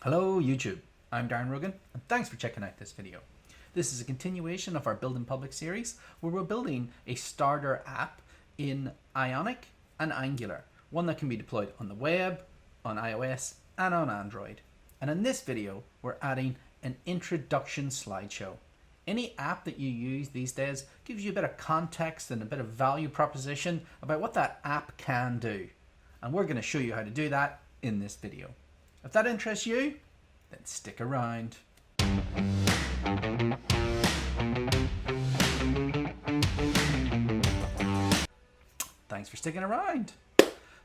Hello YouTube, I'm Darren Rogan and thanks for checking out this video. This is a continuation of our Build in Public series where we're building a starter app in Ionic and Angular, one that can be deployed on the web, on iOS and on Android. And in this video we're adding an introduction slideshow. Any app that you use these days gives you a bit of context and a bit of value proposition about what that app can do. And we're going to show you how to do that in this video. If that interests you, then stick around. Thanks for sticking around.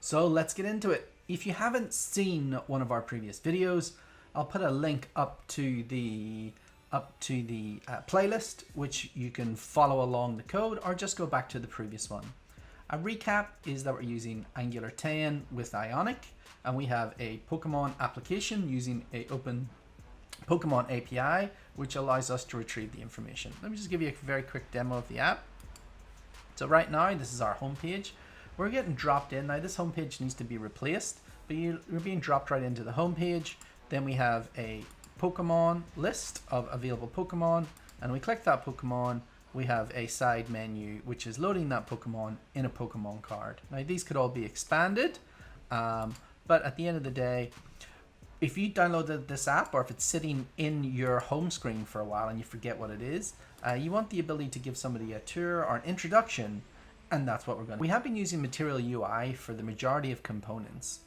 So let's get into it. If you haven't seen one of our previous videos, I'll put a link up to the playlist, which you can follow along the code or just go back to the previous one. A recap is that we're using Angular 10 with Ionic, and we have a Pokemon application using a open Pokemon API, which allows us to retrieve the information. Let me just give you a very quick demo of the app. So right now, this is our homepage. We're getting dropped in. Now this homepage needs to be replaced, but you're being dropped right into the homepage. Then we have a Pokemon list of available Pokemon, and we click that Pokemon. We have a side menu which is loading that Pokemon in a Pokemon card. Now these could all be expanded, but at the end of the day, if you downloaded this app or if it's sitting in your home screen for a while and you forget what it is, you want the ability to give somebody a tour or an introduction, and that's what we're going to do. We have been using Material UI for the majority of components,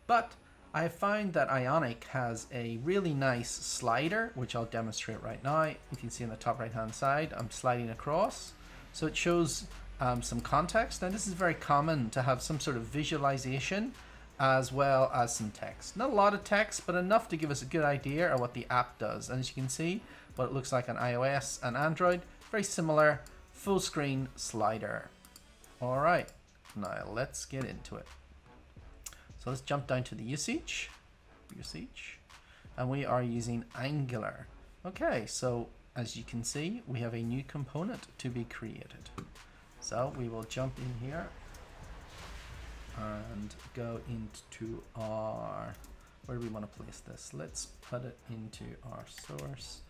but I have found that Ionic has a really nice slider, which I'll demonstrate right now. You can see on the top right hand side, I'm sliding across. So it shows some context. Now this is very common to have some sort of visualization as well as some text. Not a lot of text, but enough to give us a good idea of what the app does. And as you can see, what it looks like on iOS and Android, very similar full screen slider. All right, now let's get into it. So let's jump down to the usage, and we are using Angular. Okay, so as you can see, we have a new component to be created. So we will jump in here and go into our, where do we want to place this? Let's put it into our source.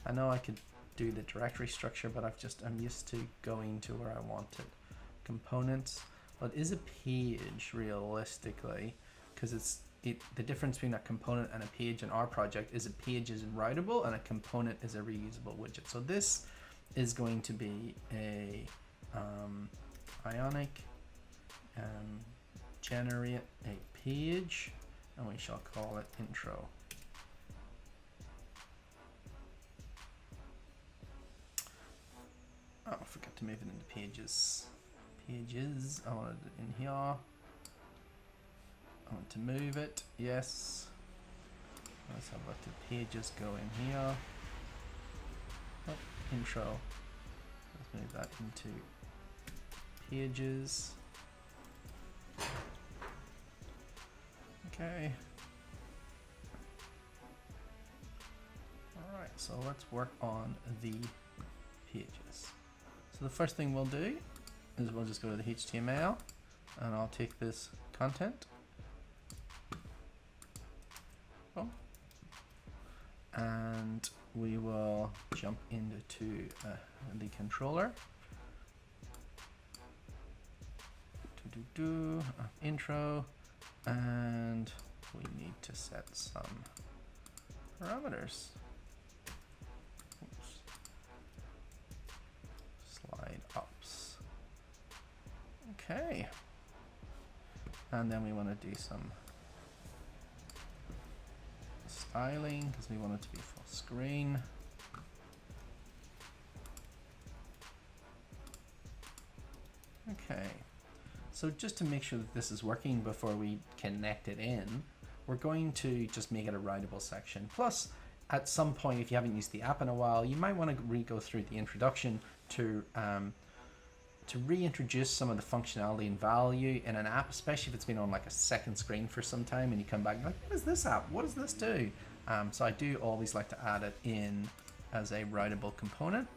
I know I could do the directory structure, but I'm used to going to where I want it. Components. Well, it is a page realistically, because the difference between a component and a page in our project is a page is writable and a component is a reusable widget. So this is going to be a Ionic generate a page, and we shall call it intro. Oh, I forgot to move it into pages. I wanted it in here. I want to move it. Yes. Let's have let the pages go in here. Oh, intro. Let's move that into pages. Okay. All right. So let's work on the pages. So the first thing we'll do is we'll just go to the HTML, and I'll take this content. Oh. And we will jump into the controller. Intro, and we need to set some parameters. Oops. Slide ups. Okay. And then we want to do some styling because we want it to be full screen. Okay. So just to make sure that this is working before we connect it in, we're going to just make it a writable section. Plus, at some point, if you haven't used the app in a while, you might want to re-go through the introduction to reintroduce some of the functionality and value in an app, especially if it's been on like a second screen for some time and you come back and you're like, what is this app? What does this do? So I do always like to add it in as a writable component.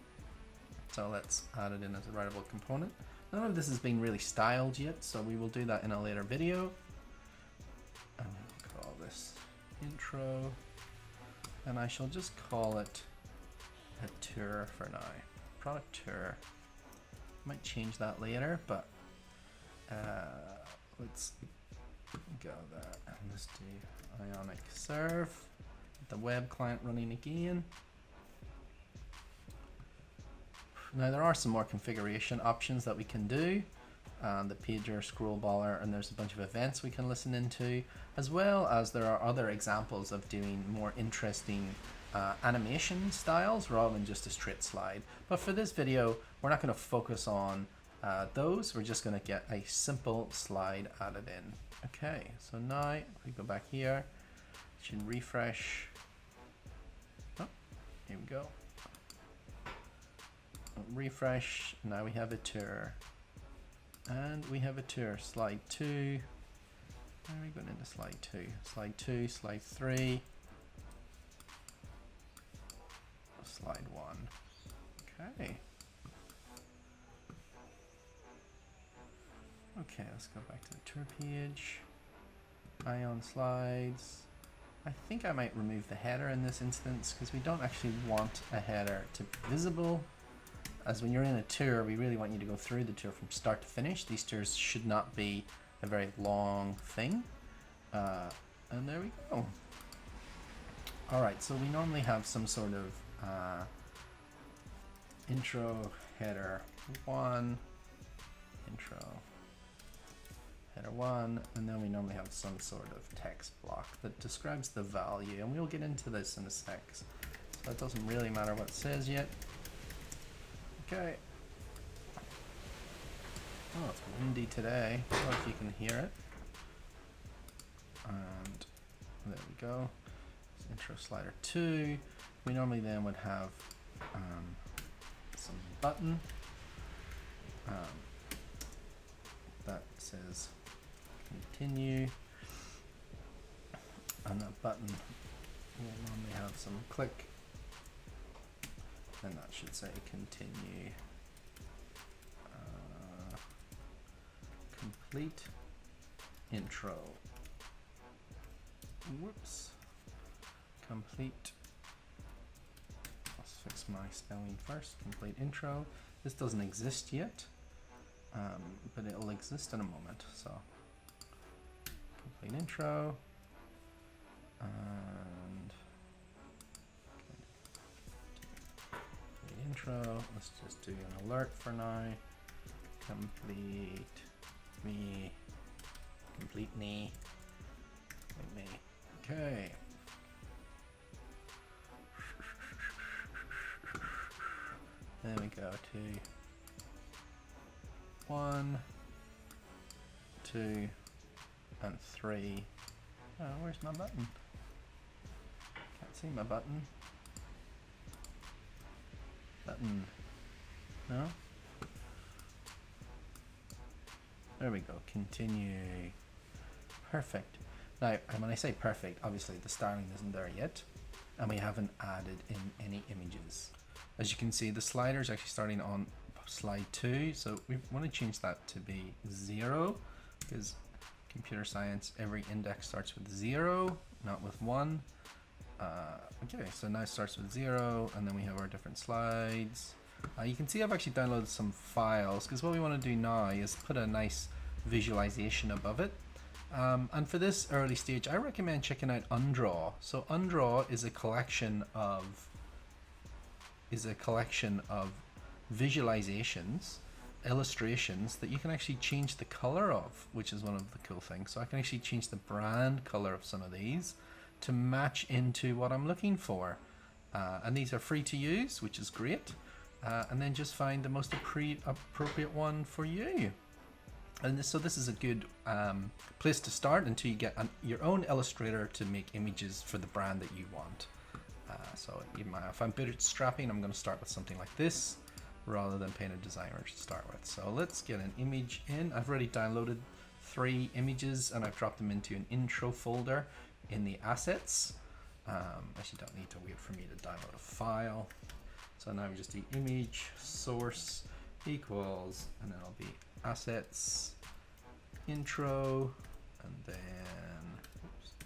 So let's add it in as a writable component. None of this has been really styled yet, so we will do that in a later video. And we'll call this intro. intro, and I shall just call it a tour for now. Product tour. Might change that later, but let's go there and let's do Ionic serve. The web client running again. Now there are some more configuration options that we can do. The pager, scroll baller, and there's a bunch of events we can listen into, as well as there are other examples of doing more interesting animation styles rather than just a straight slide. But for this video, we're not going to focus on those. We're just going to get a simple slide added in. Okay, so now if we go back here, it should refresh. Oh, here we go. Refresh. Now we have a tour. And we have a tour, slide 2. Where are we going into slide 2? Slide 2, slide 3, slide 1. Okay. Okay, let's go back to the tour page. Ion slides. I think I might remove the header in this instance because we don't actually want a header to be visible. As when you're in a tour, we really want you to go through the tour from start to finish. These tours should not be a very long thing. And there we go. All right, so we normally have some sort of intro, header 1, intro, header 1, and then we normally have some sort of text block that describes the value. And we'll get into this in a sec. So it doesn't really matter what it says yet. Okay. Oh, it's windy today. I don't know if you can hear it. And there we go. It's intro slider 2. We normally then would have some button that says continue. And that button will normally have some click. And that should say continue. Complete intro. Whoops. Complete. Let's fix my spelling first. Complete intro. This doesn't exist yet, but it'll exist in a moment. So, complete intro. And intro. Let's just do an alert for now. Complete me. Complete me. Complete me. Okay. Then we go to 1, 2, and 3. Oh, where's my button? Can't see my button. Button. No? There we go. Continue. Perfect. Now, when I say perfect, obviously the styling isn't there yet, and we haven't added in any images. As you can see, the slider is actually starting on slide 2, so we want to change that to be 0, because computer science, every index starts with 0, not with 1. Okay, so now it starts with 0, and then we have our different slides. You can see I've actually downloaded some files, because what we want to do now is put a nice visualization above it. And for this early stage, I recommend checking out UnDraw. So UnDraw is a collection of visualizations, illustrations that you can actually change the color of, which is one of the cool things. So I can actually change the brand color of some of these to match into what I'm looking for. And these are free to use, which is great. And then just find the most appropriate one for you. And so this is a good place to start until you get your own illustrator to make images for the brand that you want. So if I'm bootstrapping, I'm going to start with something like this rather than paying a designer to start with. So let's get an image in. I've already downloaded 3 images and I've dropped them into an intro folder in the assets. Actually don't need to wait for me to download a file. So now we just do image source equals, and then it'll be assets intro, and then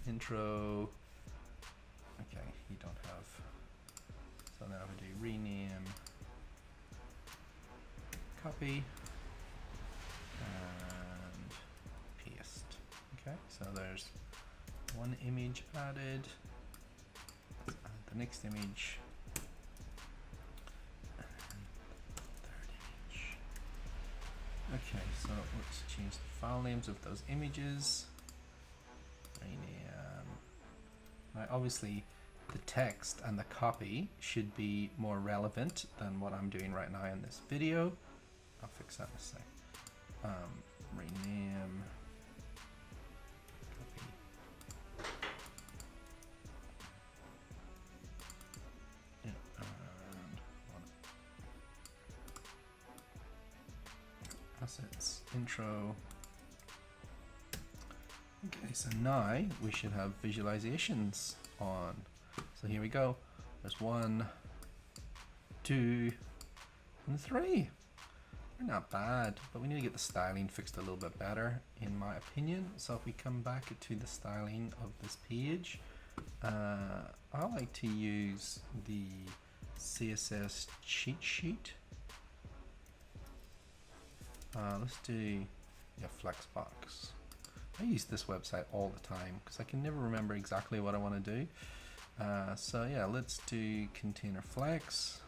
intro, copy and paste. Okay, so there's one image added. Let's add the next image. And third image. Okay, so let's change the file names of those images. Rename. Now, obviously, the text and the copy should be more relevant than what I'm doing right now in this video. I'll fix that in a sec. Rename. Copy. Yeah, and assets, intro. Okay, so now we should have visualizations on. So here we go. There's 1, 2, and 3. They're not bad, but we need to get the styling fixed a little bit better, in my opinion. So if we come back to the styling of this page, I like to use the CSS cheat sheet. Let's do Flexbox. I use this website all the time because I can never remember exactly what I want to do. So yeah, let's do container flex.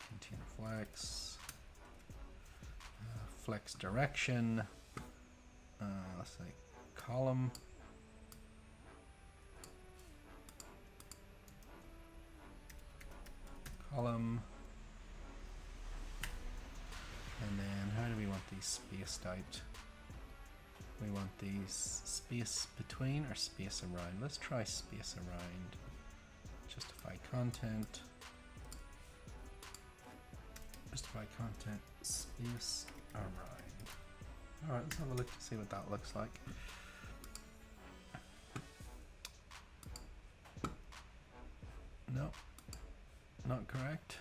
Container flex. Flex direction. Let's say column. Column. And then how do we want these spaced out? We want these space between or space around. Let's try space around. Justify content. Justify content, space around. Alright, let's have a look to see what that looks like. No, not correct.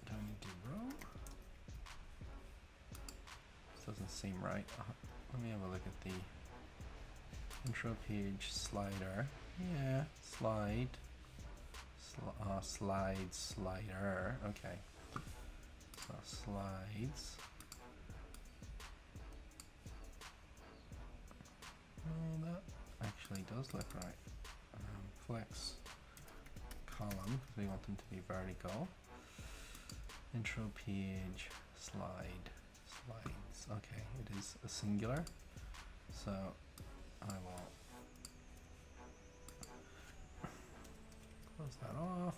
Do I need to row? Doesn't seem right. Let me have a look at the intro page slider. Yeah, slide. Slide, slider. Okay. So slides. Oh, that actually does look right. Flex column, because we want them to be vertical. Intro page, slide. Slides. Okay, it is a singular, so I will close that off,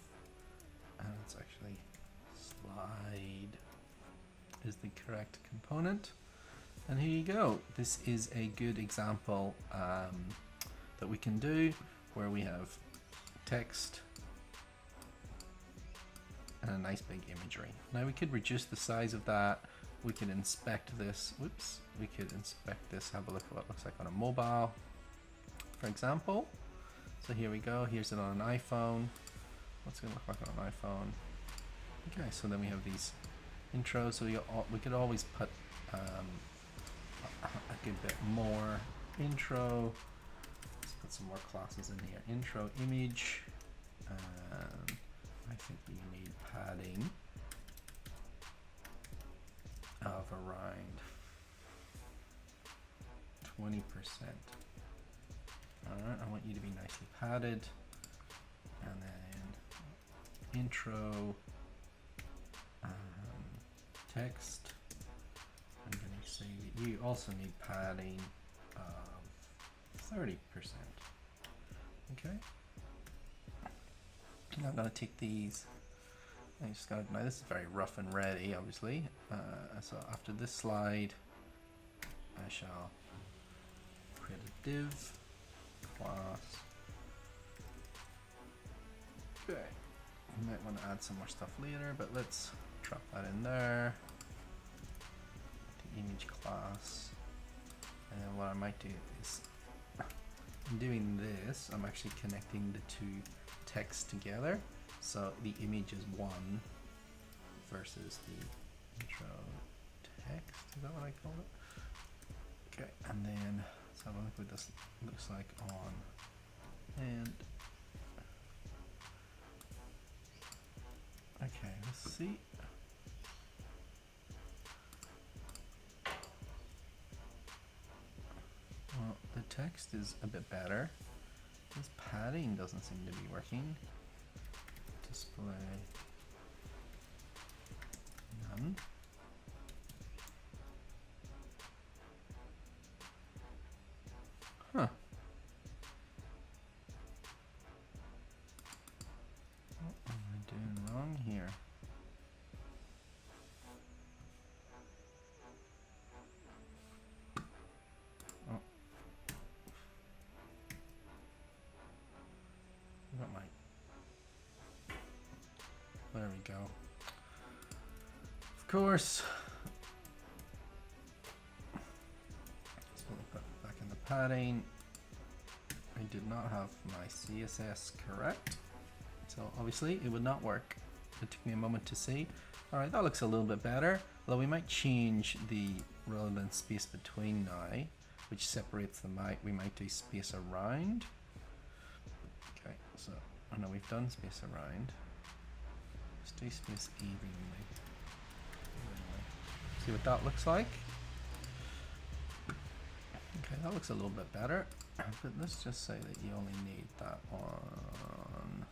and it's actually slide is the correct component. And here you go. This is a good example that we can do where we have text and a nice big imagery. Now we could reduce the size of that. We could inspect this. Whoops. We could inspect this, have a look at what it looks like on a mobile, for example. So here we go. Here's it on an iPhone. What's it going to look like on an iPhone? Okay, so then we have these intros. So we could always put a good bit more intro. Let's put some more classes in here. Intro image. I think we need padding of around 20%. Alright, I want you to be nicely padded. And then intro text. I'm going to say that you also need padding of 30%. Okay. Now I'm going to take these. I just got now this is very rough and ready, obviously. So after this slide, I shall create a div class. Okay. You might want to add some more stuff later, but let's drop that in there. The image class. And then what I might do is, in doing this, I'm actually connecting the two texts together. So the image is one versus the intro text. Is that what I call it? Okay, and then let's have a look what this looks like on. And Let's see. Well, the text is a bit better. This padding doesn't seem to be working. Display none. Huh. What am I doing wrong here? Oh. Got my. There we go. Of course. So we'll put it back in the padding. I did not have my CSS correct. So obviously it would not work. It took me a moment to see. Alright, that looks a little bit better. Although we might change the relevant space between now, which separates them out. We might do space around. Okay, so I know we've done space around. Let's do space evenly. See what that looks like. Okay, that looks a little bit better. But let's just say that you only need that on.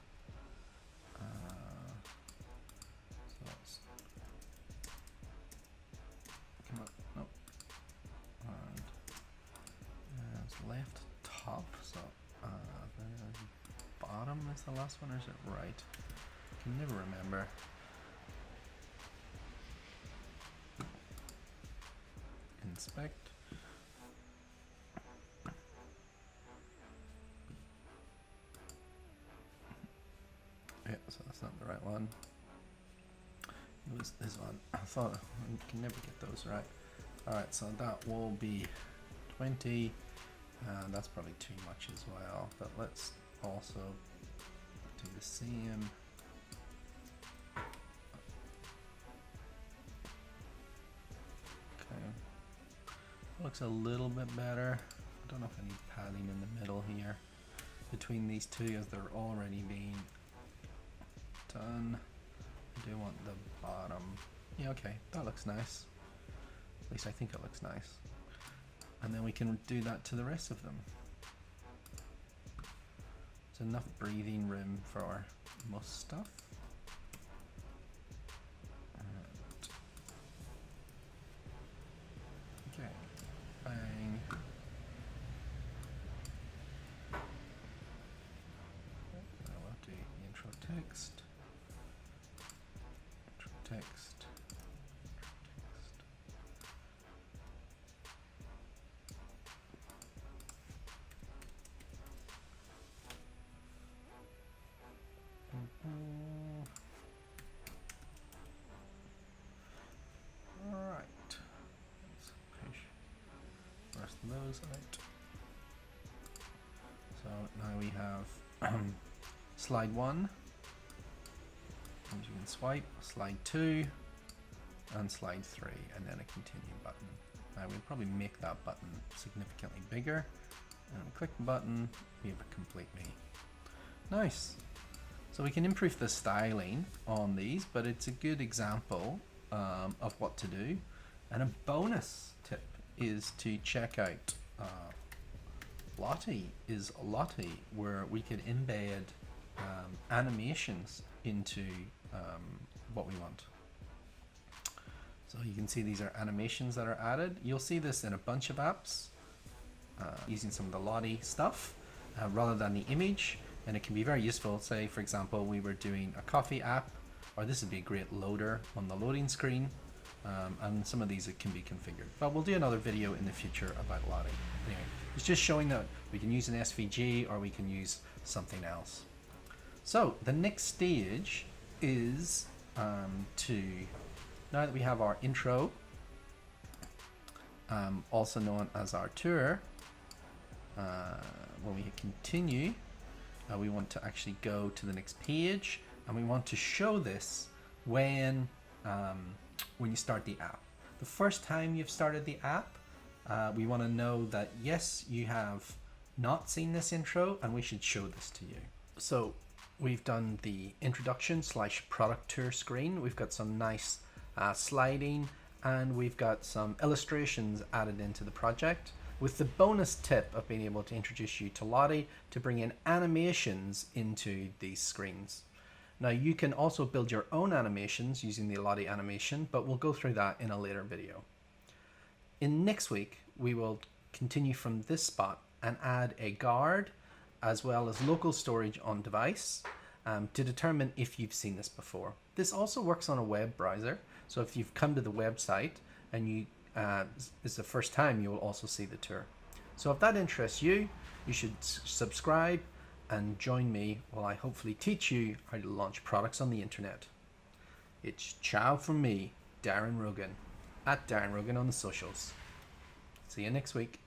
So let's come up. Nope. And it's left top. So the bottom is the last one, or is it right? I can never remember. Inspect. Yeah, so that's not the right one. It was this one. I thought I can never get those right. Alright, so that will be 20. And that's probably too much as well. But let's also do the same. Okay. Looks a little bit better. I don't know if I need padding in the middle here between these two, as they're already being done. I do want the bottom. Yeah, okay, that looks nice. At least I think it looks nice. And then we can do that to the rest of them. There's enough breathing room for most stuff. Okay, bang. Now we'll do the intro text. Text. All right. Let's push the rest of those out. So now we have slide 1. As you can swipe, slide 2, and slide 3, and then a continue button. Now we'll probably make that button significantly bigger, and click the button, we have a complete me. Nice. So we can improve the styling on these, but it's a good example of what to do. And a bonus tip is to check out Lottie, where we could embed animations into what we want. So you can see these are animations that are added. You'll see this in a bunch of apps using some of the Lottie stuff rather than the image, and it can be very useful. Say for example we were doing a coffee app, or this would be a great loader on the loading screen, and some of these it can be configured. But we'll do another video in the future about Lottie. Anyway, it's just showing that we can use an SVG or we can use something else. So the next stage is now that we have our intro, also known as our tour, when we hit continue, we want to actually go to the next page, and we want to show this when you start the app. The first time you've started the app, we want to know that yes, you have not seen this intro, and we should show this to you. So we've done the introduction / product tour screen. We've got some nice sliding, and we've got some illustrations added into the project, with the bonus tip of being able to introduce you to Lottie to bring in animations into these screens. Now you can also build your own animations using the Lottie animation, but we'll go through that in a later video. In next week, we will continue from this spot and add a guard as well as local storage on device to determine if you've seen this before. This also works on a web browser, so if you've come to the website and you it's the first time, you will also see the tour. So if that interests you, you should subscribe and join me while I hopefully teach you how to launch products on the internet. It's ciao from me, Darren Rogan, at Darren Rogan on the socials. See you next week.